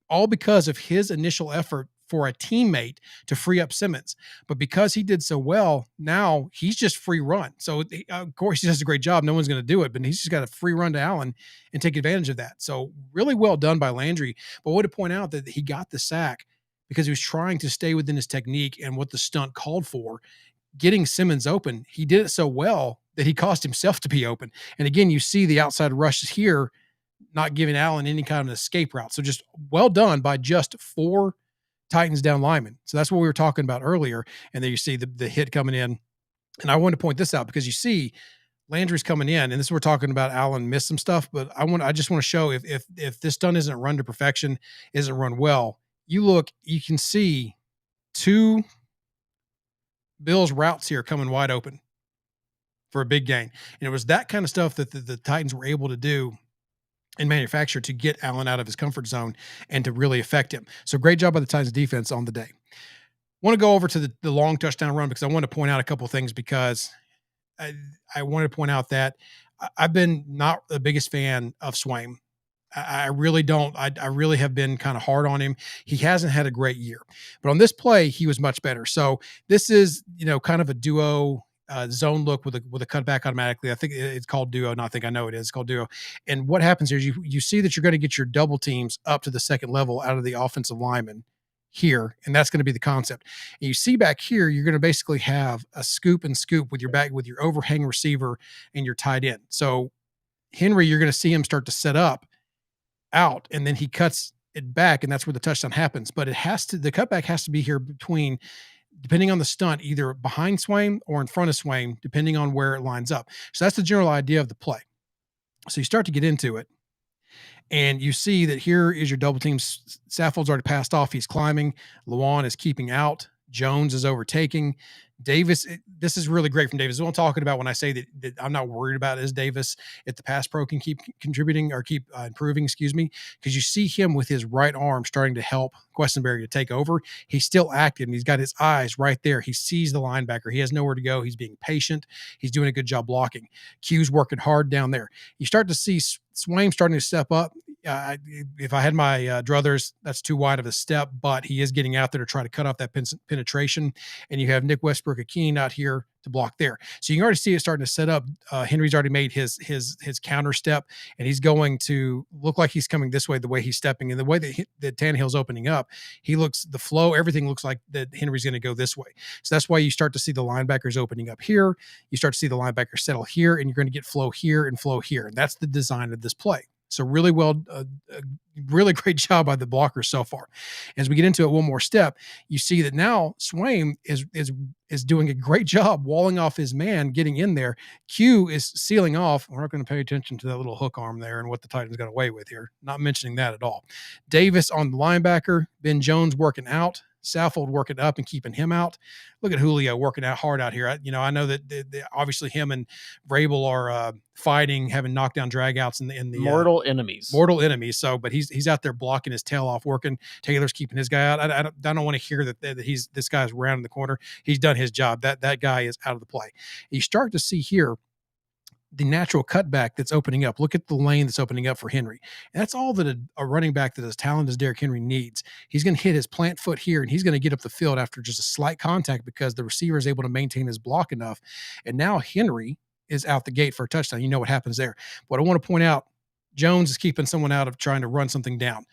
All because of his initial effort for a teammate to free up Simmons. But because he did so well, now he's just free run. So of course he does a great job. No one's going to do it, but he's just got a free run to Allen and take advantage of that. So really well done by Landry. But I want to point out that he got the sack because he was trying to stay within his technique and what the stunt called for, getting Simmons open. He did it so well that he caused himself to be open. And again, you see the outside rushes here, not giving Allen any kind of an escape route. So just well done by just 4 Titans down linemen. So that's what we were talking about earlier. And then you see the hit coming in. And I wanted to point this out because you see Landry's coming in, and this is we're talking about Allen missed some stuff, but I just want to show if this stunt isn't run to perfection, isn't run well, you can see 2 Bills routes here coming wide open for a big gain. And it was that kind of stuff that the Titans were able to do and manufacture to get Allen out of his comfort zone and to really affect him. So great job by the Titans defense on the day. Want to go over to the long touchdown run because I want to point out a couple of things because I wanted to point out that I've been not the biggest fan of Swaim. I really don't. I really have been kind of hard on him. He hasn't had a great year, but on this play, he was much better. So this is, kind of a duo zone look with a cutback automatically. I think it's called duo. No, I know it is. It's called duo. And what happens here is you see that you're going to get your double teams up to the second level out of the offensive lineman here, and that's going to be the concept. And you see back here, you're going to basically have a scoop and scoop with your overhang receiver and your tight end. So Henry, you're going to see him start to set up out, and then he cuts it back, and that's where the touchdown happens. But the cutback has to be here depending on the stunt, either behind Swaim or in front of Swaim, depending on where it lines up. So that's the general idea of the play. So you start to get into it, and you see that here is your double team. Saffold's already passed off. He's climbing. Lewan is keeping out. Jones is overtaking. Davis, this is really great from Davis. What I'm talking about when I say that I'm not worried about is Davis, if the pass pro can keep contributing or keep improving, because you see him with his right arm starting to help Questenberry to take over. He's still active, and he's got his eyes right there. He sees the linebacker. He has nowhere to go. He's being patient. He's doing a good job blocking. Q's working hard down there. You start to see Swaim starting to step up. If I had my druthers, that's too wide of a step, but he is getting out there to try to cut off that penetration. And you have Nick Westbrook-Akeen out here to block there. So you can already see it starting to set up. Henry's already made his counter step, and he's going to look like he's coming this way, the way he's stepping, and the way that Tannehill's opening up. Everything looks like that Henry's going to go this way. So that's why you start to see the linebackers opening up here. You start to see the linebackers settle here, and you're going to get flow here and flow here. And that's the design of this play. So really really great job by the blockers so far. As we get into it one more step, you see that now Swaim is doing a great job walling off his man, getting in there. Q is sealing off. We're not going to pay attention to that little hook arm there and what the Titans got away with here. Not mentioning that at all. Davis on the linebacker, Ben Jones working out. Saffold working up and keeping him out. Look at Julio working out hard out here. I know that obviously him and Vrabel are fighting, having knockdown dragouts in the mortal enemies. Mortal enemies. So, but he's out there blocking his tail off, working. Taylor's keeping his guy out. I don't want to hear that this guy's rounding the corner. He's done his job. That guy is out of the play. You start to see here the natural cutback that's opening up. Look at the lane that's opening up for Henry. And that's all that a running back that as talented as Derrick Henry needs. He's going to hit his plant foot here, and he's going to get up the field after just a slight contact because the receiver is able to maintain his block enough. And now Henry is out the gate for a touchdown. You know what happens there. But I want to point out, Jones is keeping someone out of trying to run something down.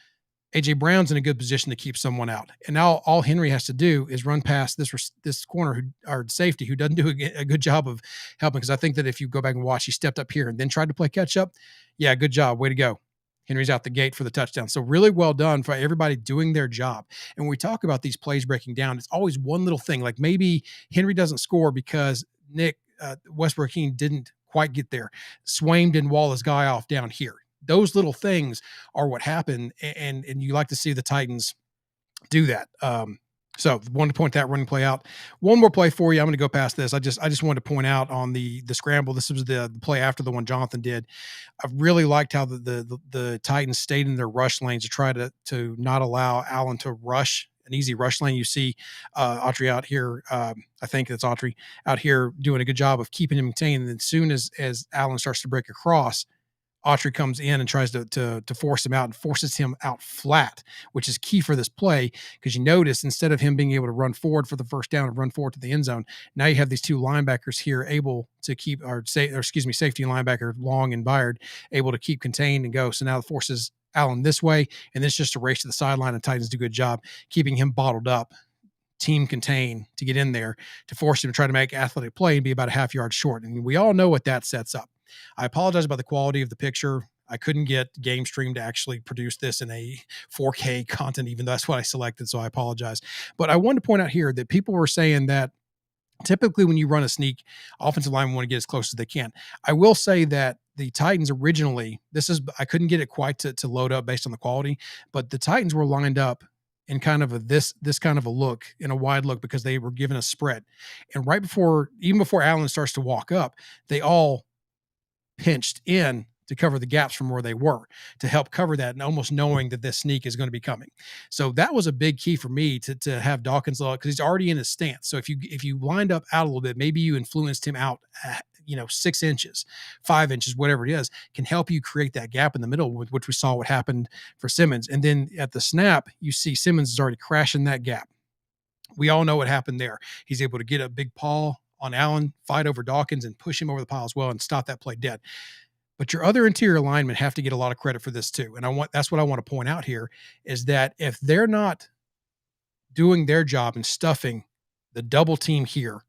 A.J. Brown's in a good position to keep someone out. And now all Henry has to do is run past this corner or safety who doesn't do a good job of helping. Because I think that if you go back and watch, he stepped up here and then tried to play catch up. Yeah, good job. Way to go. Henry's out the gate for the touchdown. So really well done for everybody doing their job. And when we talk about these plays breaking down, it's always one little thing. Like maybe Henry doesn't score because Nick Westbrook-Akeen didn't quite get there. Swaim didn't wall his guy off down here. Those little things are what happened, and you like to see the Titans do that. So wanted to point that running play out. One more play for you. I'm going to go past this. I just wanted to point out on the scramble. This was the play after the one Jonathan did. I really liked how the Titans stayed in their rush lanes to try to not allow Allen to rush an easy rush lane. You see Autry out here. I think it's Autry out here doing a good job of keeping him contained. And as soon as Allen starts to break across, Autry comes in and tries to force him out and forces him out flat, which is key for this play because you notice instead of him being able to run forward for the first down and run forward to the end zone, now you have these two linebackers here able to keep, safety and linebacker Long and Byard able to keep contained and go. So now it forces Allen this way, and then it's just a race to the sideline, and Titans do a good job keeping him bottled up, team contain to get in there to force him to try to make athletic play and be about a half yard short. And we all know what that sets up. I apologize about the quality of the picture. I couldn't get Game Stream to actually produce this in a 4K content, even though that's what I selected. So I apologize. But I wanted to point out here that people were saying that typically when you run a sneak, offensive linemen want to get as close as they can. I will say that the Titans originally, I couldn't get it quite to load up based on the quality, but the Titans were lined up in kind of this kind of a look, in a wide look, because they were given a spread. And even before Allen starts to walk up, they all pinched in to cover the gaps from where they were to help cover that, and almost knowing that this sneak is going to be coming. So that was a big key for me to have Dawkins low, because he's already in his stance. So if you lined up out a little bit, maybe you influenced him out, 6 inches, 5 inches, whatever it is, can help you create that gap in the middle, with which we saw what happened for Simmons. And then at the snap, you see Simmons is already crashing that gap. We all know what happened there. He's able to get a big paw on Allen, fight over Dawkins, and push him over the pile as well and stop that play dead. But your other interior linemen have to get a lot of credit for this too. And that's what I want to point out here, is that if they're not doing their job and stuffing the double team here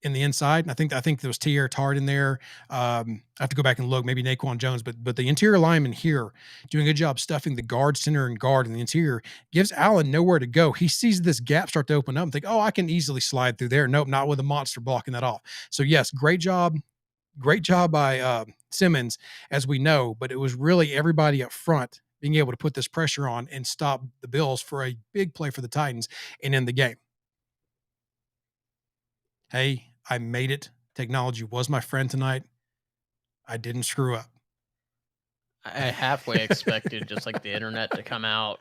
in the inside, and I think there was T.R. Tard in there. I have to go back and look, maybe Naquan Jones, but the interior lineman here doing a good job stuffing the guard, center, and guard in the interior gives Allen nowhere to go. He sees this gap start to open up and think, oh, I can easily slide through there. Nope, not with a monster blocking that off. So yes, great job by Simmons, as we know, but it was really everybody up front being able to put this pressure on and stop the Bills for a big play for the Titans and end the game. Hey, I made it. Technology was my friend tonight. I didn't screw up. I halfway expected just like the internet to come out,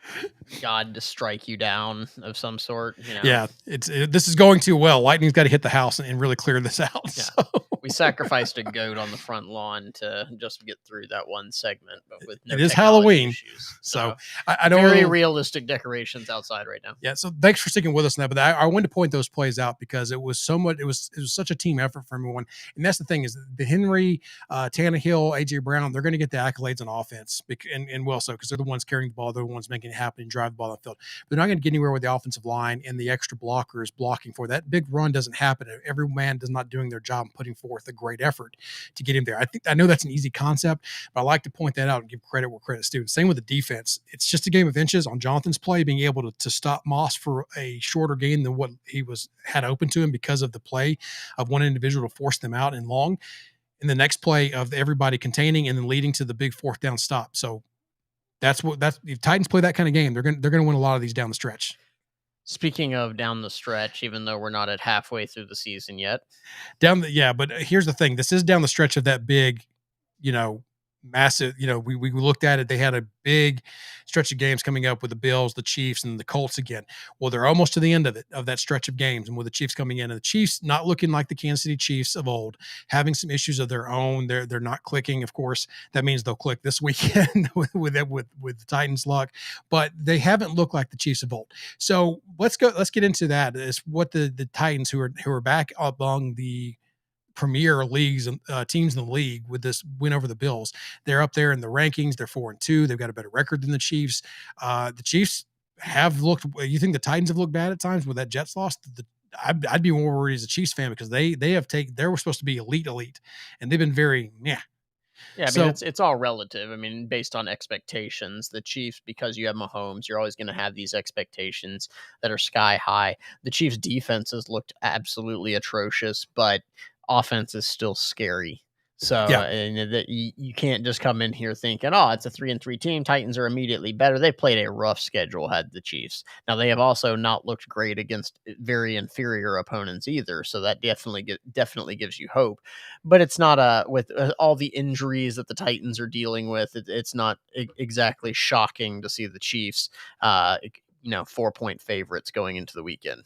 God to strike you down of some sort. Yeah, this is going too well. Lightning's got to hit the house and really clear this out. Yeah. So. We sacrificed a goat on the front lawn to just get through that one segment, but with no it is Halloween issues. So I don't very realistic decorations outside right now. Yeah, so thanks for sticking with us on that. But I wanted to point those plays out because it was such a team effort for everyone. And that's the thing, is the Henry, Tannehill, AJ Brown, they're going to get the accolades on offense, and well so, because they're the ones carrying the ball, they're the ones making it happen and drive the ball on the field. But they're not going to get anywhere with the offensive line and the extra blockers blocking for that. Big run doesn't happen. Every man is not doing their job and putting forth a great effort to get him there. I know that's an easy concept, but I like to point that out and give credit where credit's due. Same with the defense. It's just a game of inches on Jonathan's play, being able to stop Moss for a shorter gain than what he had open to him because of the play of one individual to force them out and long. In the next play of everybody containing and then leading to the big fourth down stop. So if Titans play that kind of game, they're going to win a lot of these down the stretch. Speaking of down the stretch, even though we're not at halfway through the season yet. But here's the thing. This is down the stretch of that big, massive, we looked at it. They had a big stretch of games coming up with the Bills, the Chiefs, and the Colts again. Well, they're almost to the end of that stretch of games, and with the Chiefs coming in, and the Chiefs not looking like the Kansas City Chiefs of old, having some issues of their own. They're not clicking. Of course, that means they'll click this weekend with the Titans' luck, but they haven't looked like the Chiefs of old. So let's get into that. Is what the Titans, who are back among the premier leagues and teams in the league with this win over the Bills. They're up there in the rankings. They're 4-2. They've got a better record than the Chiefs. The Chiefs have looked. You think the Titans have looked bad at times with that Jets loss? I'd be more worried as a Chiefs fan, because they were supposed to be elite, and they've been very yeah. Yeah, I mean, it's all relative. I mean, based on expectations, the Chiefs, because you have Mahomes, you're always going to have these expectations that are sky high. The Chiefs' defenses looked absolutely atrocious, but offense is still scary. So Yeah. and that you can't just come in here thinking, oh, it's a 3-3 team. Titans are immediately better. They played a rough schedule, had the Chiefs. Now, they have also not looked great against very inferior opponents either. So that definitely gives you hope. But it's not with all the injuries that the Titans are dealing with, it's not exactly shocking to see the Chiefs, 4-point favorites going into the weekend.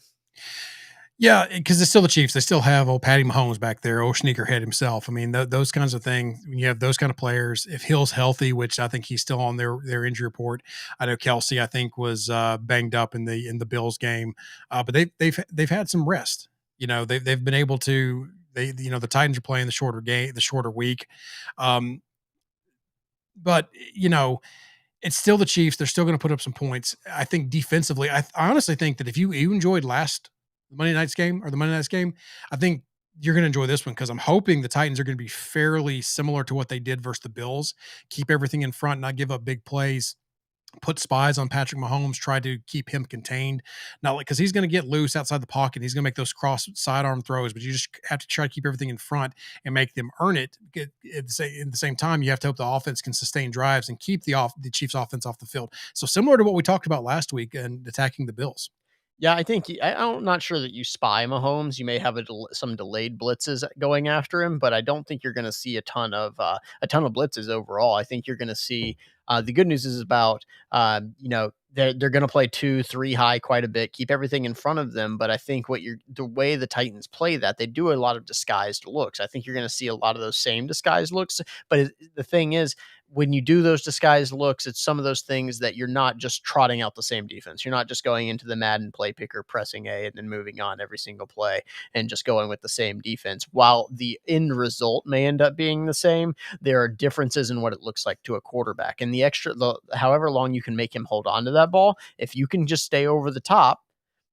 Yeah, because it's still the Chiefs. They still have old Patty Mahomes back there, old sneakerhead himself. I mean, those kinds of things. When you have those kind of players, if Hill's healthy, which I think he's still on their injury report. I know Kelsey, I think, was banged up in the Bills game, but they've had some rest. They've been able to. The Titans are playing the shorter game, the shorter week, um, but it's still the Chiefs. They're still going to put up some points. I think defensively, I honestly think that if you enjoyed last Monday night's game or the Monday night's game, I think you're going to enjoy this one because I'm hoping the Titans are going to be fairly similar to what they did versus the Bills. Keep everything in front, not give up big plays, put spies on Patrick Mahomes, try to keep him contained. Not like because he's going to get loose outside the pocket. He's going to make those cross sidearm throws, but you just have to try to keep everything in front and make them earn it. At the same time, you have to hope the offense can sustain drives and keep the Chiefs offense off the field. So similar to what we talked about last week and attacking the Bills. Yeah, I think I'm not sure that you spy Mahomes. You may have some delayed blitzes going after him, but I don't think you're going to see a ton of blitzes overall. I think you're going to see the good news is about they're going to play 2, 3 high quite a bit, keep everything in front of them. But I think the way the Titans play that they do a lot of disguised looks. I think you're going to see a lot of those same disguised looks. But the thing is, when you do those disguised looks, it's some of those things that you're not just trotting out the same defense. You're not just going into the Madden play picker, pressing A, and then moving on every single play and just going with the same defense. While the end result may end up being the same, there are differences in what it looks like to a quarterback. And however long you can make him hold on to that ball, if you can just stay over the top,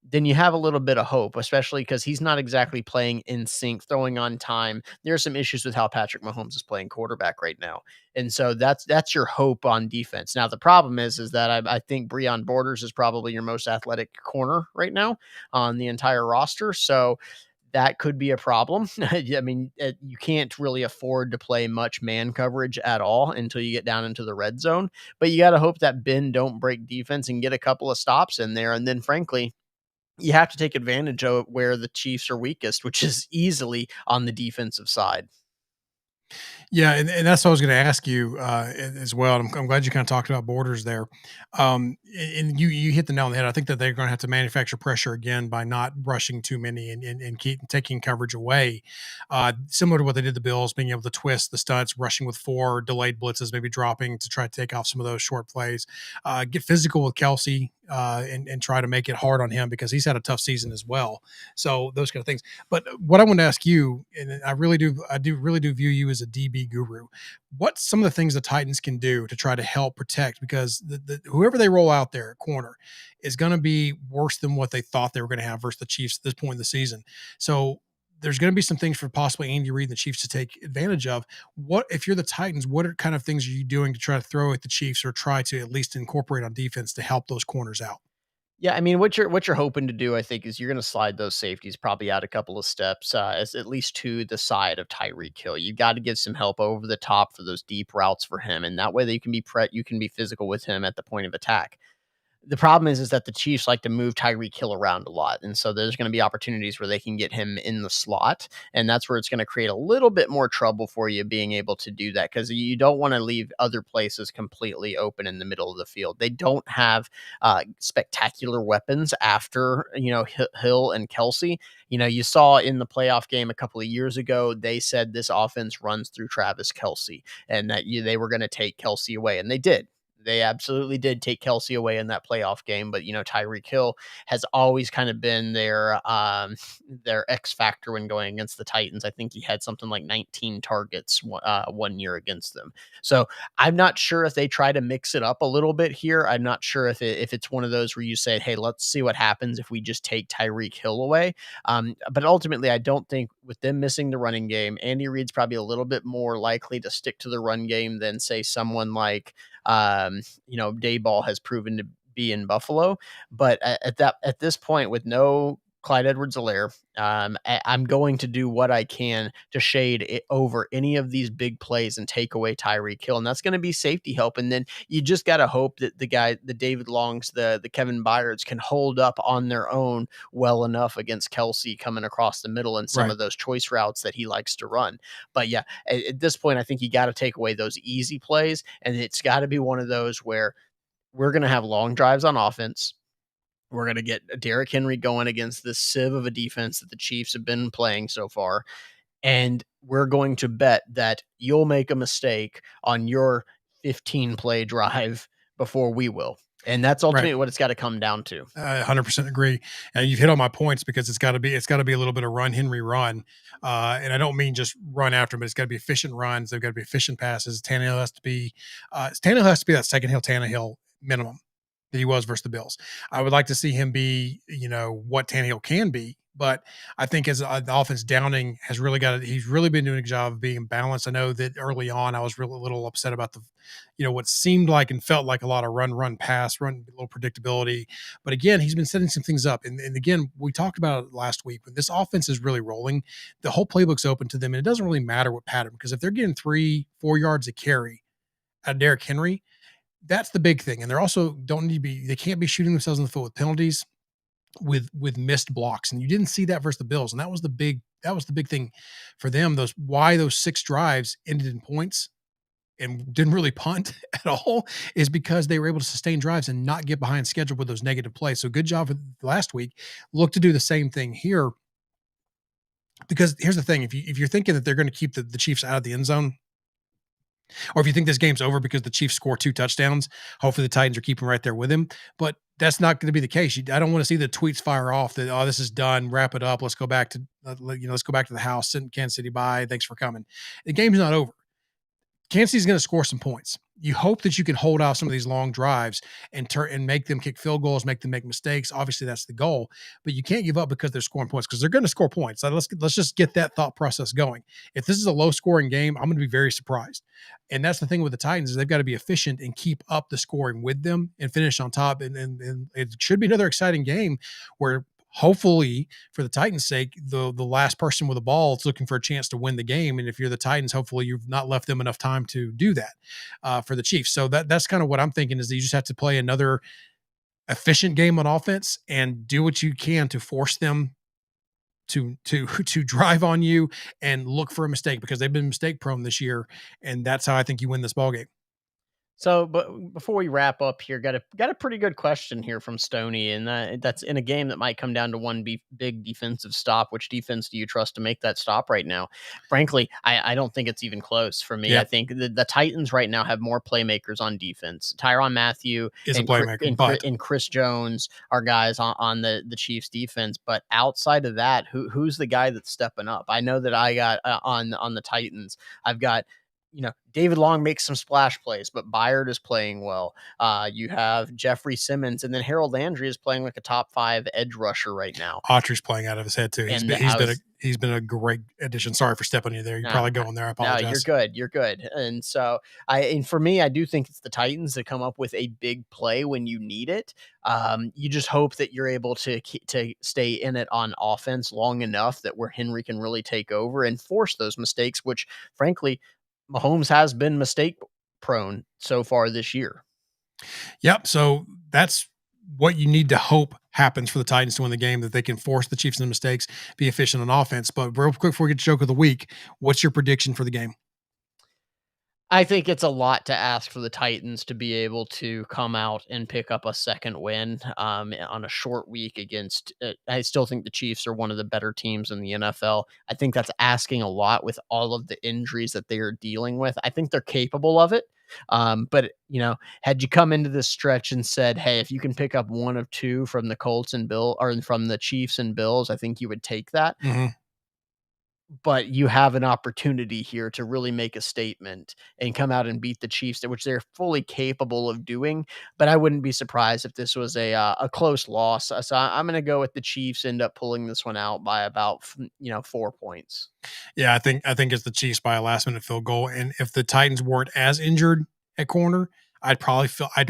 then you have a little bit of hope, especially because he's not exactly playing in sync, throwing on time. There are some issues with how Patrick Mahomes is playing quarterback right now, and so that's your hope on defense. Now the problem is that I think Breon Borders is probably your most athletic corner right now on the entire roster. So that could be a problem. I mean, you can't really afford to play much man coverage at all until you get down into the red zone. But you got to hope that Ben don't break defense and get a couple of stops in there, and then frankly you have to take advantage of where the Chiefs are weakest, which is easily on the defensive side. Yeah, and that's what I was going to ask you as well. I'm glad you kind of talked about borders there, and you hit the nail on the head. I think that they're going to have to manufacture pressure again by not rushing too many and keep taking coverage away, similar to what they did the Bills, being able to twist the stunts, rushing with 4 delayed blitzes, maybe dropping to try to take off some of those short plays. Get physical with Kelsey and try to make it hard on him because he's had a tough season as well. So those kind of things. But what I want to ask you, and I do really do view you as a DB guru. What's some of the things the Titans can do to try to help protect? Because whoever they roll out there at corner is going to be worse than what they thought they were going to have versus the Chiefs at this point in the season. So there's going to be some things for possibly Andy Reid and the Chiefs to take advantage of. What if you're the Titans? What kind of things are you doing to try to throw at the Chiefs or try to at least incorporate on defense to help those corners out? Yeah, I mean, what you're hoping to do, I think, is you're going to slide those safeties probably out a couple of steps, as at least to the side of Tyreek Hill. You got to give some help over the top for those deep routes for him, and that way that you can be physical with him at the point of attack. The problem is that the Chiefs like to move Tyreek Hill around a lot, and so there's going to be opportunities where they can get him in the slot, and that's where it's going to create a little bit more trouble for you being able to do that because you don't want to leave other places completely open in the middle of the field. They don't have spectacular weapons after Hill and Kelsey. You saw in the playoff game a couple of years ago, they said this offense runs through Travis Kelsey, and that they were going to take Kelsey away, and they did. They absolutely did take Kelsey away in that playoff game, but Tyreek Hill has always kind of been their X factor when going against the Titans. I think he had something like 19 targets one year against them. So I'm not sure if they try to mix it up a little bit here. I'm not sure if it's one of those where you say, "Hey, let's see what happens if we just take Tyreek Hill away." But ultimately, I don't think with them missing the running game, Andy Reid's probably a little bit more likely to stick to the run game than say someone like Dayball has proven to be in Buffalo. But at this point, with no Clyde Edwards-Helaire, I'm going to do what I can to shade it over any of these big plays and take away Tyreek Hill, and that's going to be safety help. And then you just got to hope that the David Longs, the Kevin Byards can hold up on their own well enough against Kelsey coming across the middle and some Right. of those choice routes that he likes to run. But yeah, at this point, I think you got to take away those easy plays, and it's got to be one of those where we're going to have long drives on offense. We're going to get Derrick Henry going against this sieve of a defense that the Chiefs have been playing so far. And we're going to bet that you'll make a mistake on your 15 play drive before we will. And that's Right. ultimately what it's got to come down to. I 100% agree, and you've hit all my points because it's got to be a little bit of run Henry run, and I don't mean just run after him, but it's got to be efficient runs. They've got to be efficient passes. Tannehill has to be that second hill Tannehill minimum that he was versus the Bills. I would like to see him be, what Tannehill can be, but I think as the offense Downing has really he's really been doing a good job of being balanced. I know that early on I was really a little upset about what seemed like and felt like a lot of run, pass, run, a little predictability. But again, he's been setting some things up. And again, we talked about it last week. When this offense is really rolling, the whole playbook's open to them. And it doesn't really matter what pattern, because if they're getting 3-4 yards a carry out of Derrick Henry, that's the big thing. And they're also they can't be shooting themselves in the foot with penalties, with missed blocks. And you didn't see that versus the Bills. And that was the big thing for them. Those 6 drives ended in points and didn't really punt at all, is because they were able to sustain drives and not get behind schedule with those negative plays. So good job for last week. Look to do the same thing here, because here's the thing: if you're thinking that they're going to keep the Chiefs out of the end zone, or if you think this game's over because the Chiefs score 2 touchdowns, hopefully the Titans are keeping right there with him. But that's not going to be the case. I don't want to see the tweets fire off that, oh, this is done, wrap it up, let's go back to let's go back to the house, send Kansas City by, thanks for coming. The game's not over. Kansas City's going to score some points. You hope that you can hold out some of these long drives and make them kick field goals, make them make mistakes. Obviously, that's the goal, but you can't give up because they're scoring points, because they're going to score points. So let's just get that thought process going. If this is a low scoring game, I'm going to be very surprised. And that's the thing with the Titans, is they've got to be efficient and keep up the scoring with them and finish on top. And it should be another exciting game where, hopefully, for the Titans' sake, the last person with the ball is looking for a chance to win the game. And if you're the Titans, hopefully you've not left them enough time to do that for the Chiefs. So that's kind of what I'm thinking, is that you just have to play another efficient game on offense and do what you can to force them to drive on you and look for a mistake, because they've been mistake prone this year. And that's how I think you win this ball game. So, but before we wrap up here, got a pretty good question here from Stony, and that's in a game that might come down to one big defensive stop. Which defense do you trust to make that stop right now? Frankly, I don't think it's even close for me. Yeah. I think the Titans right now have more playmakers on defense. Tyrann Mathieu Is a playmaker, but And Chris Jones are guys on the Chiefs defense. But outside of that, who's the guy that's stepping up? I know that I got on the Titans, I've got, David Long makes some splash plays, but Byard is playing well. You have Jeffrey Simmons, and then Harold Landry is playing like a top 5 edge rusher right now. Autry's playing out of his head too. And He's been a great addition. Sorry for stepping you there. You're probably going there. I No, apologize. you're good. And so and for me, I do think it's the Titans that come up with a big play when you need it. You just hope that you're able to stay in it on offense long enough that where Henry can really take over and force those mistakes, which frankly, Mahomes has been mistake prone so far this year. Yep. So that's what you need to hope happens for the Titans to win the game, that they can force the Chiefs into mistakes, be efficient on offense. But real quick before we get to joke of the week, what's your prediction for the game? I think it's a lot to ask for the Titans to be able to come out and pick up a second win on a short week against. I still think the Chiefs are one of the better teams in the NFL. I think that's asking a lot with all of the injuries that they are dealing with. I think they're capable of it. But had you come into this stretch and said, "Hey, if you can pick up 1 of 2 from the Colts and Bill, or from the Chiefs and Bills," I think you would take that. Mm-hmm. But you have an opportunity here to really make a statement and come out and beat the Chiefs, which they're fully capable of doing. But I wouldn't be surprised if this was a close loss. So I'm going to go with the Chiefs end up pulling this one out by about 4 points. Yeah, I think it's the Chiefs by a last minute field goal. And if the Titans weren't as injured at corner, I'd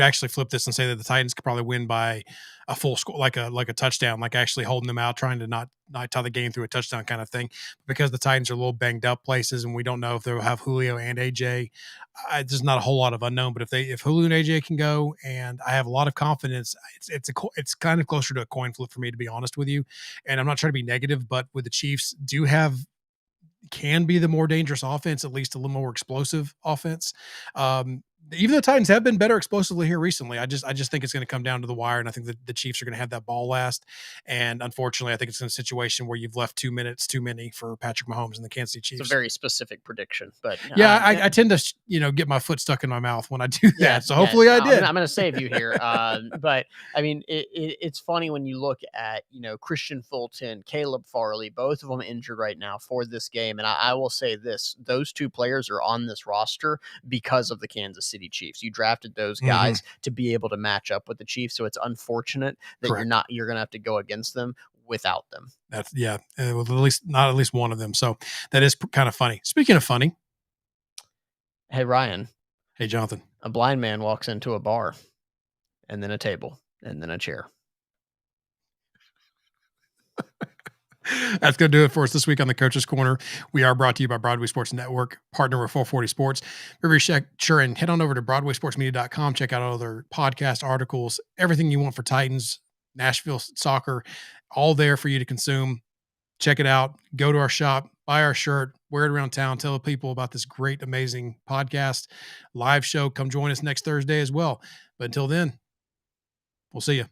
actually flip this and say that the Titans could probably win by a full score, like a touchdown, like actually holding them out, trying to not tie the game through a touchdown kind of thing. Because the Titans are a little banged up places, and we don't know if they'll have Julio and AJ. There's not a whole lot of unknown, but if Julio and AJ can go, and I have a lot of confidence, it's kind of closer to a coin flip for me, to be honest with you. And I'm not trying to be negative, but with the Chiefs can be the more dangerous offense, at least a little more explosive offense. even the Titans have been better explosively here recently. I just think it's going to come down to the wire, and I think that the Chiefs are going to have that ball last. And unfortunately, I think it's in a situation where you've left 2 minutes too many for Patrick Mahomes and the Kansas City It's a Chiefs. very specific prediction, but Yeah, I tend to get my foot stuck in my mouth when I do yeah, that. So yeah. hopefully I I'm did. gonna, I'm gonna save you here. But I mean, it's funny when you look at Christian Fulton, Caleb Farley, both of them injured right now for this game, and I will say this: those two players are on this roster because of the Kansas City Chiefs. You drafted those Mhm. guys to be able to match up with the Chiefs, so it's unfortunate that Correct. you're gonna have to go against them without them. That's yeah. Well, at least not at least one of them. So that is kind of funny. Speaking of funny, Hey Ryan, hey Jonathan. a blind man walks into a bar, and then a table, and then a chair. That's going to do it for us this week on the Coach's Corner. We are brought to you by Broadway Sports Network, partner with 440 Sports. Very sure and head on over to BroadwaySportsMedia.com. Check out all their podcast articles, everything you want for Titans, Nashville soccer, all there for you to consume. Check it out. Go to our shop, buy our shirt, wear it around town, tell people about this great, amazing podcast, live show. Come join us next Thursday as well. But until then, we'll see you.